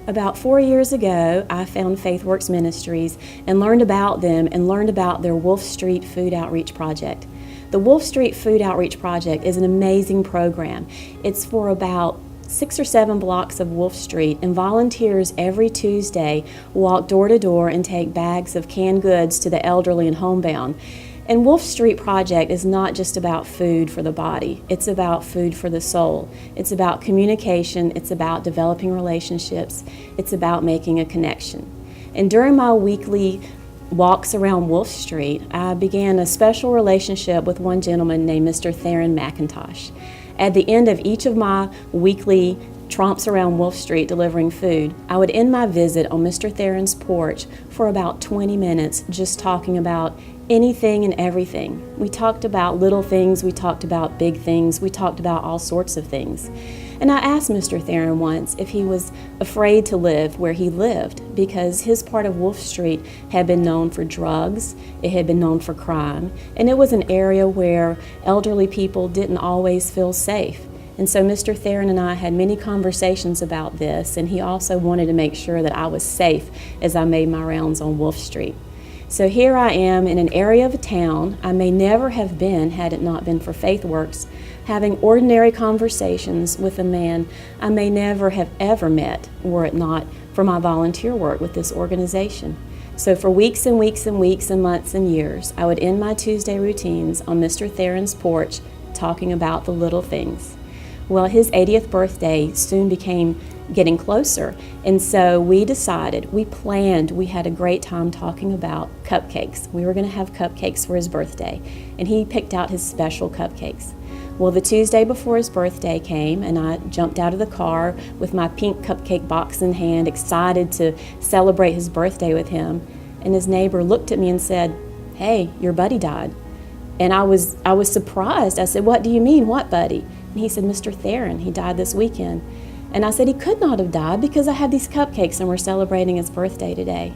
About 4 years ago, I found FaithWorks Ministries and learned about them and learned about their Wolf Street Food Outreach Project. The Wolf Street Food Outreach Project is an amazing program. It's for about 6 or 7 blocks of Wolf Street, and volunteers every Tuesday walk door to door and take bags of canned goods to the elderly and homebound. And Wolf Street Project is not just about food for the body, it's about food for the soul. It's about communication, it's about developing relationships, it's about making a connection. And during my weekly walks around Wolf Street, I began a special relationship with one gentleman named Mr. Theron McIntosh. At the end of each of my weekly tromps around Wolf Street delivering food, I would end my visit on Mr. Theron's porch for about 20 minutes just talking about anything and everything. We talked about little things, we talked about big things, we talked about all sorts of things. And I asked Mr. Theron once if he was afraid to live where he lived, because his part of Wolf Street had been known for drugs, it had been known for crime, and it was an area where elderly people didn't always feel safe. And so Mr. Theron and I had many conversations about this, and he also wanted to make sure that I was safe as I made my rounds on Wolf Street. So here I am in an area of a town I may never have been had it not been for FaithWorks, having ordinary conversations with a man I may never have ever met were it not for my volunteer work with this organization. So for weeks and weeks and weeks and months and years, I would end my Tuesday routines on Mr. Theron's porch talking about the little things. Well, his 80th birthday soon became getting closer, and so we decided, we had a great time talking about cupcakes. We were going to have cupcakes for his birthday, and he picked out his special cupcakes. Well, the Tuesday before his birthday came, and I jumped out of the car with my pink cupcake box in hand, excited to celebrate his birthday with him, and his neighbor looked at me and said, "Hey, your buddy died." And I was surprised. I said, "What do you mean, what buddy?" And he said, "Mr. Theron, he died this weekend." And I said, "He could not have died because I had these cupcakes and we're celebrating his birthday today."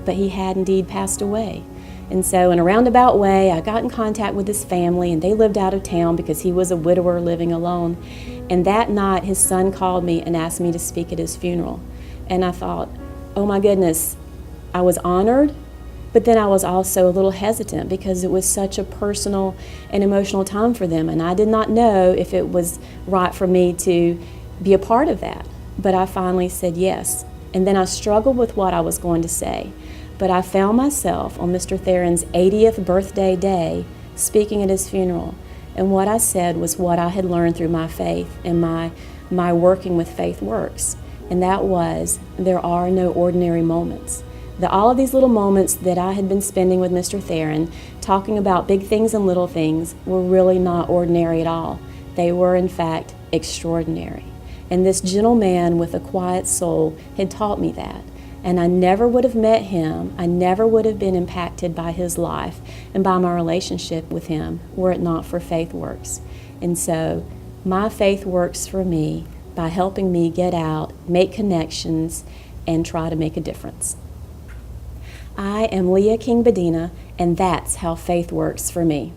But he had indeed passed away. And so in a roundabout way, I got in contact with his family, and they lived out of town because he was a widower living alone. And that night, his son called me and asked me to speak at his funeral. And I thought, oh my goodness, I was honored, but then I was also a little hesitant because it was such a personal and emotional time for them, and I did not know if it was right for me to be a part of that. But I finally said yes, and then I struggled with what I was going to say. But I found myself on Mr. Theron's 80th birthday day speaking at his funeral, and what I said was what I had learned through my faith and my working with FaithWorks, and that was, there are no ordinary moments. All of these little moments that I had been spending with Mr. Theron, talking about big things and little things, were really not ordinary at all. They were, in fact, extraordinary. And this gentle man with a quiet soul had taught me that. And I never would have met him, I never would have been impacted by his life and by my relationship with him were it not for FaithWorks. And so my faith works for me by helping me get out, make connections, and try to make a difference. I am Lea King Badyna, and that's how faith works for me.